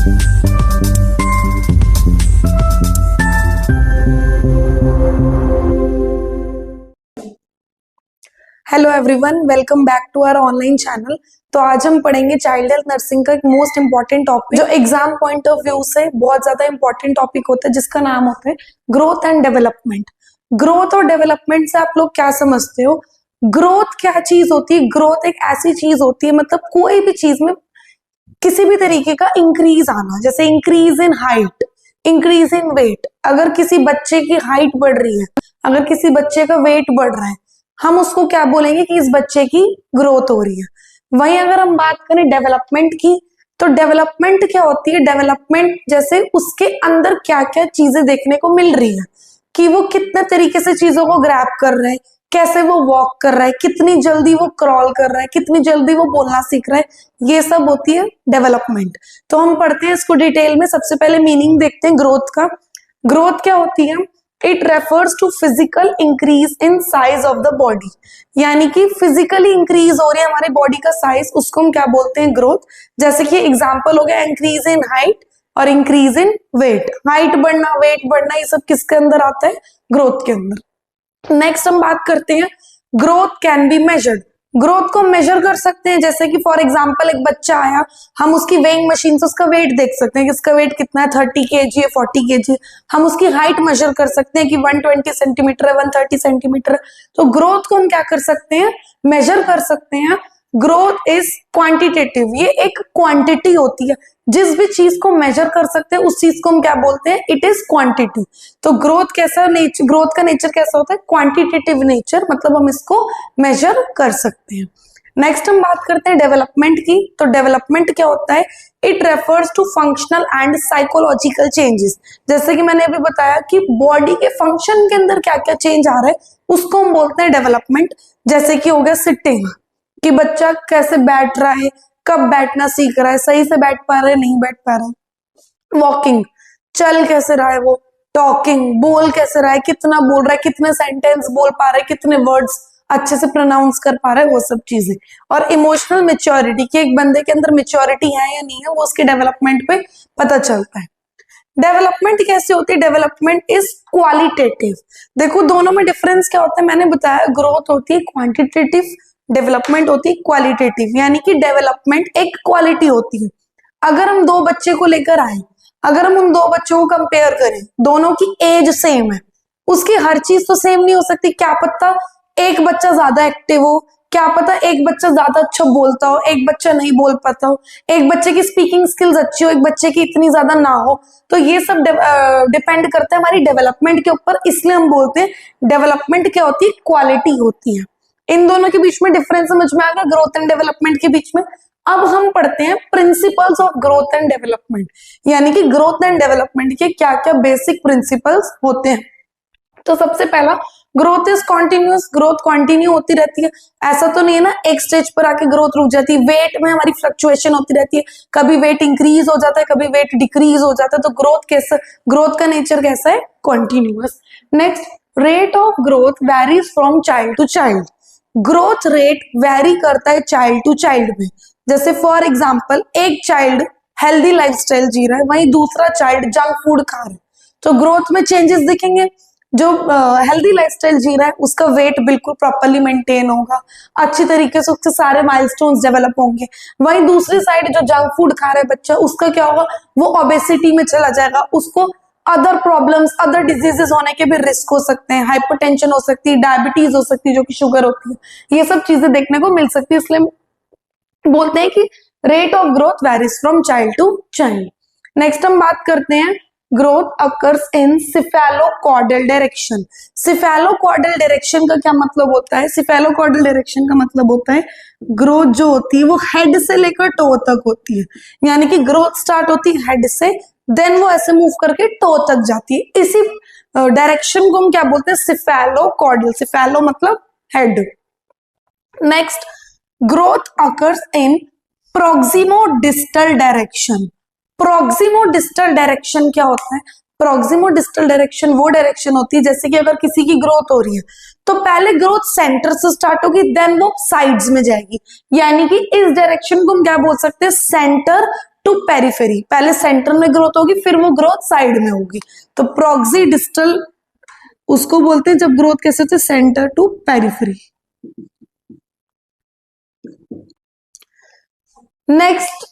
Hello everyone, welcome back to our online channel. तो आज हम पढ़ेंगे चाइल्ड हेल्थ नर्सिंग का एक मोस्ट इंपॉर्टेंट टॉपिक जो एग्जाम पॉइंट ऑफ व्यू से बहुत ज्यादा इंपॉर्टेंट टॉपिक होता है, जिसका नाम होता है ग्रोथ एंड डेवलपमेंट। ग्रोथ और डेवलपमेंट से आप लोग क्या समझते हो? ग्रोथ क्या चीज होती है? ग्रोथ एक ऐसी चीज होती है, मतलब कोई भी चीज में किसी भी तरीके का इंक्रीज आना, जैसे increase in height, increase in weight. अगर किसी बच्चे की हाइट बढ़ रही है, अगर किसी बच्चे का वेट बढ़ रहा है, हम उसको क्या बोलेंगे कि इस बच्चे की ग्रोथ हो रही है। वहीं अगर हम बात करें डेवलपमेंट की, तो डेवलपमेंट क्या होती है? डेवलपमेंट जैसे उसके अंदर क्या क्या चीजें देखने को मिल रही है, कि वो कितने तरीके से चीजों को ग्रैब कर रहा है, कैसे वो वॉक कर रहा है, कितनी जल्दी वो क्रॉल कर रहा है, कितनी जल्दी वो बोलना सीख रहा है, ये सब होती है डेवलपमेंट। तो हम पढ़ते हैं इसको डिटेल में। सबसे पहले मीनिंग देखते हैं ग्रोथ का। ग्रोथ क्या होती है? It refers to physical increase in size of the body, यानी कि फिजिकली इंक्रीज हो रही है हमारे बॉडी का साइज, उसको हम क्या बोलते हैं? ग्रोथ। जैसे कि एग्जांपल हो गया इंक्रीज इन हाइट और इंक्रीज इन वेट। हाइट बढ़ना, वेट बढ़ना, ये सब किसके अंदर आता है? ग्रोथ के अंदर। नेक्स्ट हम बात करते हैं growth can be measured. Growth को मेजर कर सकते हैं, जैसे कि फॉर एग्जांपल एक बच्चा आया, हम उसकी वेइंग मशीन से उसका वेट देख सकते हैं कि उसका वेट कितना है, 30 kg है, 40 kg। हम उसकी हाइट मेजर कर सकते हैं कि 120 सेंटीमीटर है, 130 सेंटीमीटर है। तो ग्रोथ को हम क्या कर सकते हैं? मेजर कर सकते हैं। ग्रोथ इज क्वांटिटेटिव, ये एक क्वांटिटी होती है। जिस भी चीज को मेजर कर सकते हैं उस चीज को हम क्या बोलते हैं? It is quantity. तो ग्रोथ कैसा नेचर, ग्रोथ का नेचर कैसा होता है? क्वांटिटेटिव नेचर, मतलब हम इसको मेजर कर सकते हैं। नेक्स्ट हम बात करते हैं डेवलपमेंट की। तो डेवलपमेंट क्या होता है? It refers to functional and psychological changes. जैसे कि मैंने अभी बताया कि बॉडी के फंक्शन के अंदर क्या क्या चेंज आ रहा है, उसको हम बोलते हैं डेवलपमेंट। जैसे कि हो गया सिटिंग, कि बच्चा कैसे बैठ रहा है, कब बैठना सीख रहा है, सही से बैठ पा रहा है, नहीं बैठ पा रहा है। वॉकिंग, चल कैसे रहा है वो। टॉकिंग, बोल कैसे रहा है, कितना बोल रहा है, कितने सेंटेंस बोल पा रहा है, कितने वर्ड्स अच्छे से प्रोनाउंस कर पा रहा है, वो सब चीजें। और इमोशनल मेच्योरिटी, कि एक बंदे के अंदर मेच्योरिटी है या नहीं है, वो उसके डेवलपमेंट पे पता चलता है। डेवलपमेंट कैसे होती है? Development is qualitative. देखो दोनों में डिफरेंस क्या होता है, मैंने बताया ग्रोथ होती है क्वांटिटेटिव, डेवलपमेंट होती है क्वालिटेटिव। यानी कि डेवलपमेंट एक क्वालिटी होती है। अगर हम दो बच्चे को लेकर आए, अगर हम उन दो बच्चों को कंपेयर करें, दोनों की एज सेम है, उसकी हर चीज तो सेम नहीं हो सकती। क्या पता एक बच्चा ज्यादा एक्टिव हो, क्या पता एक बच्चा ज्यादा अच्छा बोलता हो, एक बच्चा नहीं बोल पाता हो, एक बच्चे की स्पीकिंग स्किल्स अच्छी हो, एक बच्चे की इतनी ज्यादा ना हो। तो ये सब डिपेंड करता है हमारी डेवलपमेंट के ऊपर। इसलिए हम बोलते हैं डेवलपमेंट क्या होती है? क्वालिटी होती है। इन दोनों के बीच में डिफरेंस समझ में आ गया, ग्रोथ एंड डेवलपमेंट के बीच में। अब हम पढ़ते हैं principles of growth and development, यानी कि ग्रोथ एंड डेवलपमेंट के क्या क्या बेसिक प्रिंसिपल्स होते हैं। तो सबसे पहला, growth is continuous. Growth continue होती रहती है। ऐसा तो नहीं है ना एक स्टेज पर आके ग्रोथ रुक जाती है। वेट में हमारी फ्लक्चुएशन होती रहती है, कभी वेट इंक्रीज हो जाता है, कभी वेट डिक्रीज हो जाता है। तो ग्रोथ कैसा, ग्रोथ का नेचर कैसा है? Continuous. Next, rate of growth varies from child to child. Growth rate vary करता है चाइल्ड टू चाइल्ड में। जैसे फॉर एग्जांपल एक चाइल्ड हेल्दी लाइफस्टाइल जी रहा है, वहीं दूसरा चाइल्ड जंक फूड खा रहा है, तो ग्रोथ में चेंजेस दिखेंगे। जो हेल्दी लाइफस्टाइल जी रहा है उसका वेट बिल्कुल प्रॉपर्ली मेंटेन होगा, अच्छी तरीके से उसके सारे माइलस्टोन्स डेवलप होंगे। वहीं दूसरी साइड जो जंक फूड खा रहा है बच्चा, उसका क्या होगा? वो ओबेसिटी में चला जाएगा, उसको अदर प्रॉब्लम्स, अदर डिजीजेस होने के भी रिस्क हो सकते हैं, हाइपरटेंशन हो सकती है, डायबिटीज हो सकती है जो कि शुगर होती है, ये सब चीजें देखने को मिल सकती है। इसलिए बोलते हैं कि rate of growth varies from child to child. Next हम बात करते हैं growth occurs in cephalocaudal direction. Cephalocaudal direction का क्या मतलब होता है? सिफेलोकॉर्डल डायरेक्शन का मतलब होता है ग्रोथ जो होती है वो हेड से लेकर टो तक होती है। यानी कि ग्रोथ स्टार्ट होती है हेड से, देन वो ऐसे मूव करके टो तक जाती है। इसी डायरेक्शन को हम क्या बोलते हैं? सिफेलोकॉर्डल। सिफेलो मतलब head. Next, growth occurs in proximodistal direction. Proximodistal direction क्या होता है? प्रोक्सिमो डिस्टल डायरेक्शन वो डायरेक्शन होती है, जैसे कि अगर किसी की ग्रोथ हो रही है तो पहले ग्रोथ सेंटर से स्टार्ट होगी, देन वो साइड्स में जाएगी। यानी कि इस डायरेक्शन को हम क्या बोल सकते हैं? सेंटर टू पेरिफेरी, पहले सेंटर में ग्रोथ होगी फिर वो ग्रोथ साइड में होगी। तो प्रॉक्सी डिस्टल उसको बोलते हैं जब ग्रोथ कैसे होती है, centre to periphery. Next,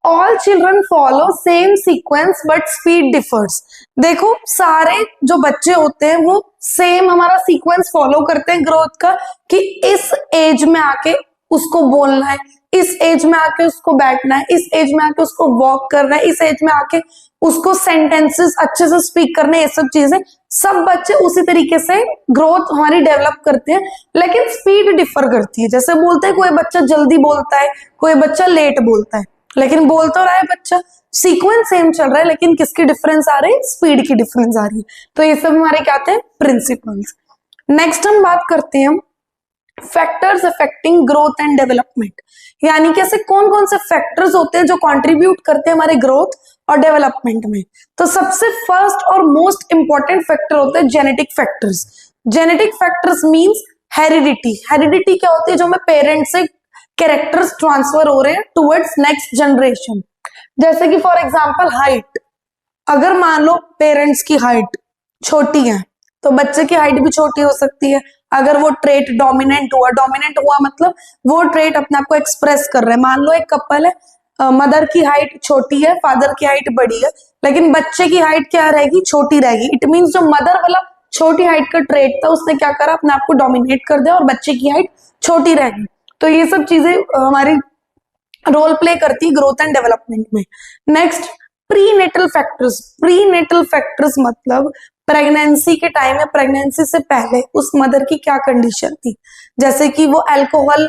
all children follow same sequence but speed differs. देखो सारे जो बच्चे होते हैं वो सेम हमारा सीक्वेंस फॉलो करते हैं ग्रोथ का, कि इस एज में आके उसको बोलना है, इस एज में आके उसको बैठना है, इस एज में आके उसको वॉक करना है, इस एज में आके उसको सेंटेंसेस अच्छे से स्पीक करना है। ये सब चीजें सब बच्चे उसी तरीके से ग्रोथ हमारी डेवलप करते हैं, लेकिन स्पीड डिफर करती है। जैसे बोलते हैं कोई बच्चा जल्दी बोलता है, कोई बच्चा लेट बोलता है, लेकिन बोल तो रहा है बच्चा, सीक्वेंस सेम चल रहा है, लेकिन किसकी डिफरेंस आ रही है, स्पीड की डिफरेंस आ रही है। तो ये सब हमारे क्या आते हैं, प्रिंसिपल्स। नेक्स्ट हम बात करते हैं factors affecting growth and development, यानी कि ऐसे कौन कौन से फैक्टर्स होते हैं जो कंट्रीब्यूट करते हैं हमारे ग्रोथ और डेवलपमेंट में। तो सबसे फर्स्ट और मोस्ट इंपॉर्टेंट फैक्टर होते हैं genetic factors. Genetic factors means heredity. Heredity क्या होती है, जो हमें पेरेंट्स से कैरेक्टर्स ट्रांसफर हो रहे हैं टुवर्ड्स नेक्स्ट जनरेशन। जैसे कि फॉर एग्जांपल हाइट, अगर मान लो पेरेंट्स की हाइट छोटी है तो बच्चे की हाइट भी छोटी हो सकती है। अगर वो ट्रेट डोमिनेंट हुआ मतलब वो ट्रेट अपने आप को एक्सप्रेस कर रहे हैं। मान लो एक कपल है, मदर की हाइट छोटी है, फादर की हाइट बड़ी है, लेकिन बच्चे की हाइट क्या रहेगी, छोटी रहेगी। इट मीन्स जो मदर वाला छोटी हाइट का ट्रेट था उसने क्या करा, अपने आप को डोमिनेट कर दिया और बच्चे की हाइट छोटी रहेगी। तो ये सब चीजें हमारी रोल प्ले करती है ग्रोथ एंड डेवलपमेंट में। Next, prenatal factors. Prenatal factors मतलब प्रेगनेंसी के टाइम में, प्रेगनेंसी से पहले उस मदर की क्या कंडीशन थी, जैसे कि वो अल्कोहल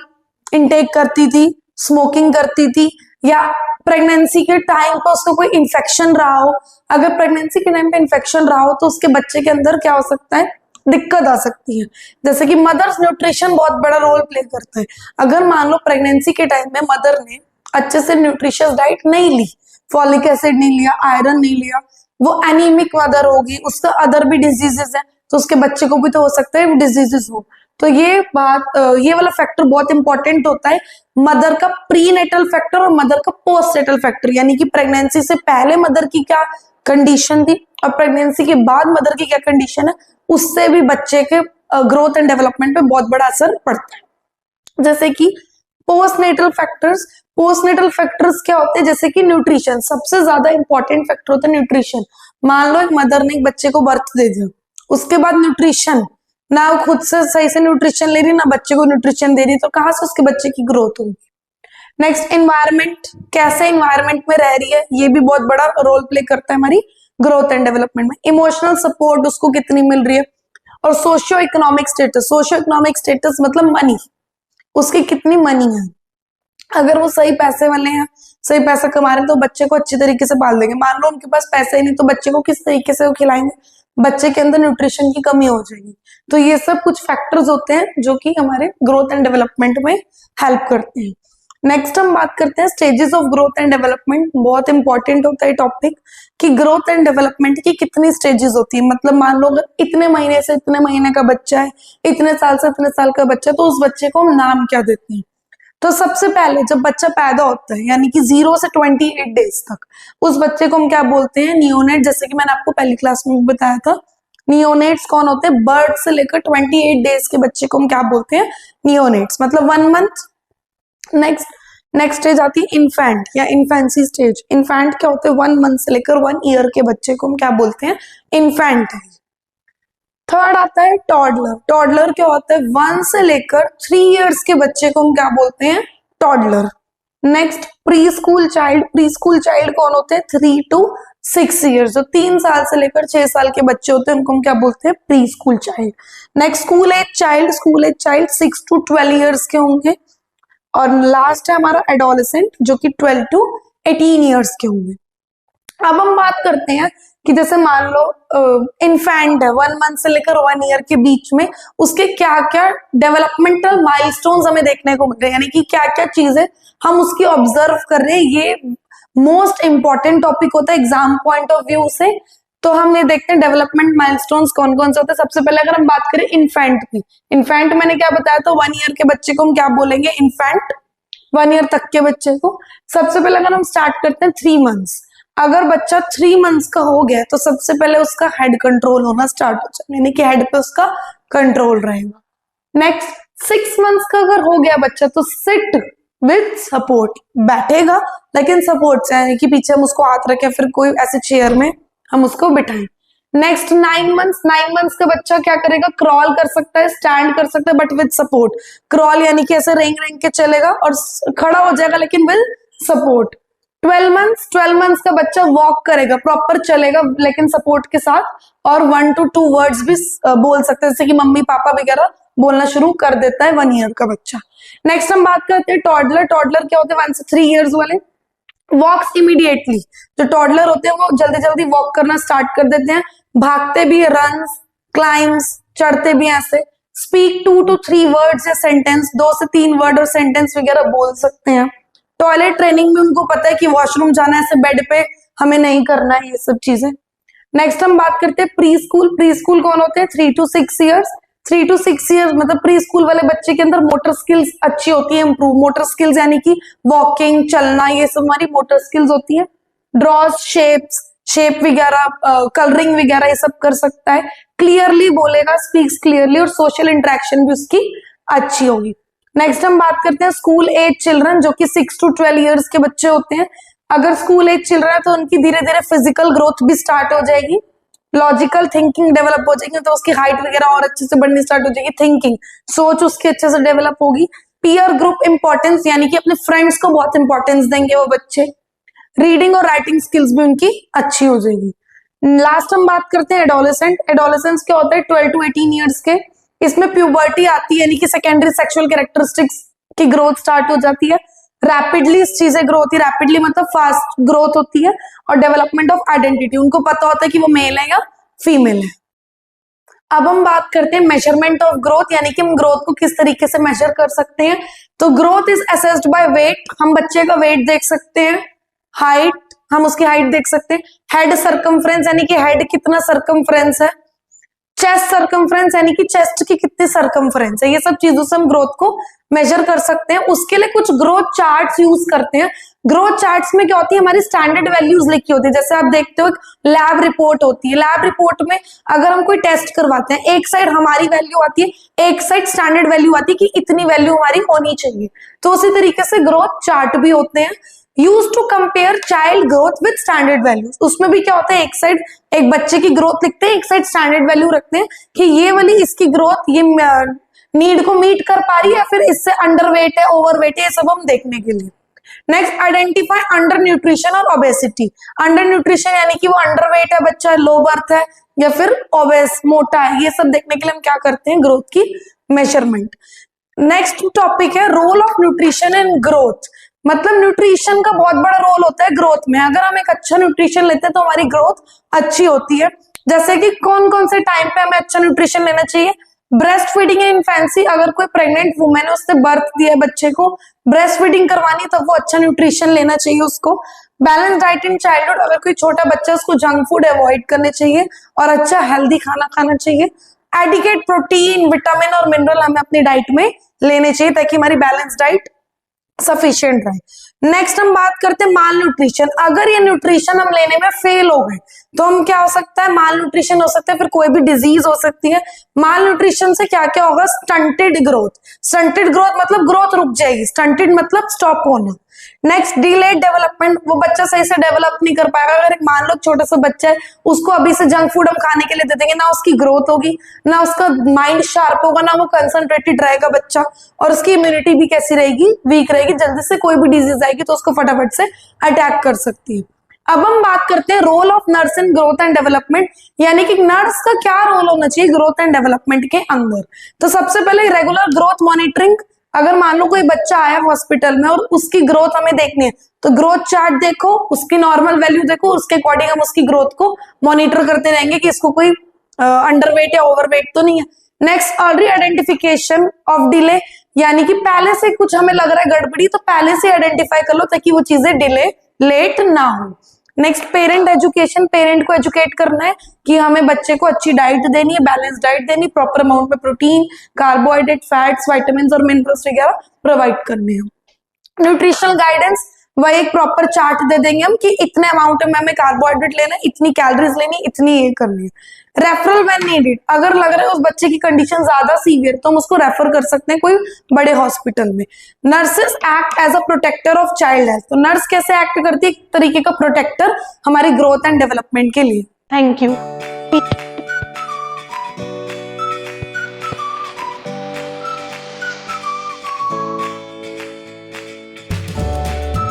इंटेक करती थी, स्मोकिंग करती थी, या प्रेगनेंसी के टाइम पर उसको कोई इन्फेक्शन रहा हो। अगर प्रेगनेंसी के टाइम पे इन्फेक्शन रहा हो तो उसके बच्चे के अंदर क्या हो सकता है, दिक्कत आ सकती है। जैसे कि मदर्स न्यूट्रिशन बहुत बड़ा रोल प्ले करता है। अगर मान लो प्रेगनेंसी के टाइम में मदर ने अच्छे से न्यूट्रिशियस डाइट नहीं ली, फॉलिक एसिड नहीं लिया, आयरन नहीं लिया, वो एनीमिक मदर होगी, उसका अदर भी डिजीजेस है, तो उसके बच्चे को भी तो हो सकता है वो डिजीजेस हो। तो ये वाला फैक्टर बहुत इंपॉर्टेंट होता है, मदर का प्रीनेटल फैक्टर और मदर का पोस्टनेटल फैक्टर, यानी कि प्रेगनेंसी से पहले मदर की क्या कंडीशन थी और प्रेगनेंसी के बाद मदर की क्या कंडीशन है, उससे भी बच्चे के ग्रोथ एंड डेवलपमेंट पे बहुत बड़ा असर पड़ता है। जैसे कि पोस्टनेटल फैक्टर्स, पोस्टनेटल फैक्टर्स क्या होते हैं, जैसे कि न्यूट्रिशन, सबसे ज्यादा इंपॉर्टेंट फैक्टर होता है न्यूट्रिशन। मान लो एक मदर ने एक बच्चे को बर्थ दे दिया, उसके बाद न्यूट्रिशन, ना वो खुद से सही से न्यूट्रिशन ले रही, ना बच्चे को न्यूट्रिशन दे रही, तो कहाँ से उसके बच्चे की ग्रोथ होगी। नेक्स्ट, एनवायरमेंट, कैसे एनवायरमेंट में रह रही है, ये भी बहुत बड़ा रोल प्ले करता है हमारी ग्रोथ एंड डेवलपमेंट में। इमोशनल सपोर्ट उसको कितनी मिल रही है, और socio economic status. Socio economic status मतलब मनी, उसकी कितनी मनी है। अगर वो सही पैसे वाले हैं, सही पैसा कमा रहे हैं, तो बच्चे को अच्छी तरीके से पाल देंगे। मान लो उनके पास पैसे ही नहीं, तो बच्चे को किस तरीके से वो खिलाएंगे, बच्चे के अंदर न्यूट्रिशन की कमी हो जाएगी। तो ये सब कुछ फैक्टर्स होते हैं जो कि हमारे ग्रोथ एंड डेवलपमेंट में हेल्प करते हैं। नेक्स्ट हम बात करते हैं stages of growth and development. बहुत इंपॉर्टेंट होता है टॉपिक कि ग्रोथ एंड डेवलपमेंट की कितनी स्टेजेस होती है। मतलब मान लो अगर इतने महीने से इतने महीने का बच्चा है, इतने साल से इतने साल का बच्चा, तो उस बच्चे को हम नाम क्या देते हैं। तो सबसे पहले जब बच्चा पैदा होता है, यानी कि 0 से 28 डेज तक, उस बच्चे को हम क्या बोलते हैं, नियोनेट। जैसे कि मैंने आपको पहली क्लास में बताया था, नियोनेट्स कौन होते हैं, बर्थ से लेकर 28 डेज के बच्चे को हम क्या बोलते हैं, नियोनेट्स, मतलब 1 मंथ। नेक्स्ट स्टेज आती है इन्फेंट या इन्फेंसी स्टेज। इन्फेंट क्या होते हैं, 1 मंथ से लेकर 1 ईयर के बच्चे को हम क्या बोलते हैं, इन्फेंट। थर्ड आता है टॉडलर। टॉडलर क्या होता है, 1 से लेकर 3 इयर्स के बच्चे को हम क्या बोलते हैं, toddler. Next, pre school child. Pre school child कौन होते हैं, 3 to 6 इयर्स, जो 3 साल से लेकर 6 साल के बच्चे होते हैं उनको हम क्या बोलते हैं, preschool child. Next, school age child. School age child 6 to 12 years के होंगे। और लास्ट है हमारा एडोलेसेंट, जो कि 12 to 18 इयर्स के होंगे। अब हम बात करते हैं कि जैसे मान लो इन्फेंट है, 1 मंथ से लेकर 1 ईयर के बीच में, उसके क्या क्या डेवलपमेंटल माइलस्टोन्स हमें देखने को मिल रहे हैं, यानी कि क्या क्या चीजें हम उसकी ऑब्जर्व कर रहे हैं। ये मोस्ट इंपॉर्टेंट टॉपिक होता है एग्जाम पॉइंट ऑफ व्यू से। तो हम ये देखते हैं डेवलपमेंट माइलस्टोन्स कौन कौन से होते हैं। सबसे पहले अगर हम बात करें इन्फेंट की, इन्फेंट मैंने क्या बताया था, 1 ईयर के बच्चे को हम क्या बोलेंगे, इन्फेंट। 1 ईयर तक के बच्चे को। सबसे पहले अगर हम स्टार्ट करते हैं 3 मंथ्स, अगर बच्चा 3 मंथ्स का हो गया तो सबसे पहले उसका हेड कंट्रोल होना स्टार्ट हो जाए, यानी कि हेड पे उसका कंट्रोल रहेगा। नेक्स्ट 6 मंथ्स का अगर हो गया बच्चा तो सिट विथ सपोर्ट, बैठेगा लेकिन सपोर्ट से, यानी कि पीछे हम उसको हाथ रखें, फिर कोई ऐसे चेयर में हम उसको बिठाएं। नेक्स्ट 9 मंथ्स का बच्चा क्या करेगा, क्रॉल कर सकता है, स्टैंड कर सकता है बट विद सपोर्ट। क्रॉल यानी कि ऐसे रेंग रेंग के चलेगा और खड़ा हो जाएगा लेकिन विद सपोर्ट। 12 मंथ्स का बच्चा वॉक करेगा, प्रॉपर चलेगा लेकिन सपोर्ट के साथ, और 1 to 2 वर्ड्स भी बोल सकते हैं, जैसे कि मम्मी पापा वगैरह बोलना शुरू कर देता है 1 ईयर का बच्चा। नेक्स्ट हम बात करते हैं टॉडलर। टॉडलर क्या होते हैं, 1 से 3 ईयर्स वाले। वॉक्स इमीडिएटली, जो टॉडलर होते हैं वो जल्दी जल्दी वॉक करना स्टार्ट कर देते हैं, भागते भी, रन्स, क्लाइम्स, चढ़ते भी ऐसे। स्पीक 2 to 3 वर्ड्स या सेंटेंस, 2 से 3 वर्ड और सेंटेंस वगैरह बोल सकते हैं। टॉयलेट ट्रेनिंग में उनको पता है कि वॉशरूम जाना है, ऐसे बेड पे हमें नहीं करना है, ये सब चीजें। नेक्स्ट हम बात करते हैं प्री स्कूल। प्री स्कूल कौन होते हैं, 3 to 6 ईयर्स। 3 to 6 ईयर्स मतलब प्री स्कूल वाले बच्चे के अंदर मोटर स्किल्स अच्छी होती है, इंप्रूव। मोटर स्किल्स यानी कि वॉकिंग, चलना, ये सब हमारी मोटर स्किल्स होती है। ड्रॉज शेप वगैरह, कलरिंग वगैरह ये सब कर सकता है। क्लियरली बोलेगा, स्पीक्स क्लियरली, और सोशल इंटरेक्शन भी उसकी अच्छी होगी। नेक्स्ट हम बात करते हैं स्कूल एज चिल्ड्रन, जो कि 6 to 12 ईयर्स के बच्चे होते हैं। अगर स्कूल एज चिल्ड्रन है तो उनकी धीरे धीरे फिजिकल ग्रोथ भी स्टार्ट हो जाएगी, लॉजिकल थिंकिंग डेवलप हो जाएगी, तो उसकी हाइट वगैरह और अच्छे से बढ़नी स्टार्ट हो जाएगी, थिंकिंग, सोच उसकी अच्छे से डेवलप होगी। पीयर ग्रुप इंपॉर्टेंस, यानी कि अपने फ्रेंड्स को बहुत इंपॉर्टेंस देंगे वो बच्चे। रीडिंग और राइटिंग स्किल्स भी उनकी अच्छी हो जाएगी। लास्ट हम बात करते हैं एडोलेसेंट। एडोलेसेंस क्या होता है, 12 to 18 ईयर्स के। इसमें प्यूबर्टी आती है, यानी कि सेकेंडरी सेक्सुअल कैरेक्टरिस्टिक्स की ग्रोथ स्टार्ट हो जाती है। रैपिडली चीजें ग्रो होती है, रैपिडली मतलब फास्ट ग्रोथ होती है। और डेवलपमेंट ऑफ आइडेंटिटी, उनको पता होता है कि वो मेल है या फीमेल है। अब हम बात करते हैं मेजरमेंट ऑफ ग्रोथ, यानी कि हम ग्रोथ को किस तरीके से मेजर कर सकते हैं। तो growth is assessed by weight, हम बच्चे का वेट देख सकते हैं। हाइट, हम उसकी हाइट देख सकते हैं। हेड सर्कमफ्रेंस, यानी कि हेड कितना सर्कमफ्रेंस है। चेस्ट सर्कमफ्रेंस, यानी कि चेस्ट की कितनी सर्कमफ्रेंस है। ये सब चीजों से हम ग्रोथ को मेजर कर सकते हैं। उसके लिए कुछ ग्रोथ चार्ट्स यूज करते हैं। ग्रोथ चार्ट्स में क्या होती है, हमारी स्टैंडर्ड वैल्यूज लिखी होती है। जैसे आप देखते हो लैब रिपोर्ट होती है, लैब रिपोर्ट में अगर हम कोई टेस्ट करवाते हैं, एक साइड हमारी वैल्यू आती है, एक साइड स्टैंडर्ड वैल्यू आती है कि इतनी वैल्यू हमारी होनी चाहिए। तो उसी तरीके से ग्रोथ चार्ट भी होते हैं। Use to compare child growth with standard values, उसमें भी क्या होता है, एक साइड एक बच्चे की ग्रोथ लिखते हैं, एक साइड स्टैंडर्ड वैल्यू रखते हैं कि ये वाली इसकी ग्रोथ ये नीड को मीट कर पा रही है या फिर इससे अंडरवेट है, ओवरवेट है, ये सब हम देखने के लिए। नेक्स्ट, आइडेंटिफाई अंडर न्यूट्रिशन और ओबेसिटी। अंडर न्यूट्रिशन यानी कि वो अंडरवेट है बच्चा, लो बर्थ है, या फिर ओबेस, मोटा है, ये सब देखने के लिए हम क्या करते हैं, ग्रोथ की मेजरमेंट। नेक्स्ट टॉपिक है role of nutrition in growth. मतलब न्यूट्रिशन का बहुत बड़ा रोल होता है ग्रोथ में। अगर हम एक अच्छा न्यूट्रिशन लेते हैं तो हमारी ग्रोथ अच्छी होती है। जैसे कि कौन कौन से टाइम पे हमें अच्छा न्यूट्रिशन लेना चाहिए। ब्रेस्ट फीडिंग इन इन्फेंसी, अगर कोई प्रेग्नेंट वुमेन है, उससे बर्थ दिया है बच्चे को, ब्रेस्ट फीडिंग करवानी, तब वो अच्छा न्यूट्रिशन लेना चाहिए उसको। बैलेंस डाइट इन चाइल्डहुड, अगर कोई छोटा बच्चा, उसको जंक फूड अवॉइड करने चाहिए और अच्छा हेल्दी खाना खाना चाहिए। एडिकेट प्रोटीन, विटामिन और मिनरल हमें अपनी डाइट में लेने चाहिए ताकि हमारी बैलेंस डाइट सफिशिएंट रहे। नेक्स्ट हम बात करते हैं माल न्यूट्रिशन। अगर ये न्यूट्रिशन हम लेने में फेल हो गए तो हम क्या हो सकता है, माल न्यूट्रिशन हो सकता है, फिर कोई भी डिजीज हो सकती है। माल न्यूट्रिशन से क्या क्या होगा, स्टंटेड ग्रोथ। स्टंटेड ग्रोथ मतलब ग्रोथ रुक जाएगी, स्टंटेड मतलब स्टॉप होना। नेक्स्ट, डिलेड डेवलपमेंट, वो बच्चा सही से डेवलप नहीं कर पाएगा। अगर एक मान लो छोटा सा बच्चा है, उसको अभी से जंक फूड हम खाने के लिए दे देंगे, ना उसकी ग्रोथ होगी, ना उसका माइंड शार्प होगा, ना वो कंसंट्रेटेड रहेगा बच्चा, और उसकी इम्यूनिटी भी कैसी रहेगी, वीक रहेगी। जल्दी से कोई भी डिजीज आएगी तो उसको फटाफट से अटैक कर सकती है। अब हम बात करते हैं role of nurse in growth and development, यानी कि नर्स का क्या रोल होना चाहिए ग्रोथ एंड डेवलपमेंट के अंदर। तो सबसे पहले रेगुलर ग्रोथ मॉनिटरिंग। अगर मान लो कोई बच्चा आया हॉस्पिटल में और उसकी ग्रोथ हमें देखनी है, तो ग्रोथ चार्ट देखो, उसकी नॉर्मल वैल्यू देखो, उसके अकॉर्डिंग हम उसकी ग्रोथ को मॉनिटर करते रहेंगे कि इसको कोई अंडरवेट या ओवरवेट तो नहीं है। Next, early identification of delay, यानी कि पहले से कुछ हमें लग रहा है गड़बड़ी, तो पहले से आइडेंटिफाई कर लो ताकि वो चीजें डिले लेट ना हो। नेक्स्ट, पेरेंट एजुकेशन, पेरेंट को एजुकेट करना है कि हमें बच्चे को अच्छी डाइट देनी है, बैलेंस डाइट देनी, प्रॉपर अमाउंट में प्रोटीन, कार्बोहाइड्रेट, फैट्स, विटामिन और मिनरल्स वगैरह प्रोवाइड करने हैं। न्यूट्रिशनल गाइडेंस, वह एक प्रॉपर चार्ट दे देंगे हम कि इतने अमाउंट में हमें कार्बोहाइड्रेट लेना है, इतनी कैलोरीज लेनी, इतनी ये करनी है। रेफरल व्हेन नीडेड, अगर लग रहा है उस बच्चे की कंडीशन ज्यादा सीवियर तो हम उसको रेफर कर सकते हैं कोई बड़े हॉस्पिटल में। Nurses act as a protector of child health, तो नर्स कैसे एक्ट करती है, एक तरीके का प्रोटेक्टर हमारी ग्रोथ एंड डेवलपमेंट के लिए। Thank you.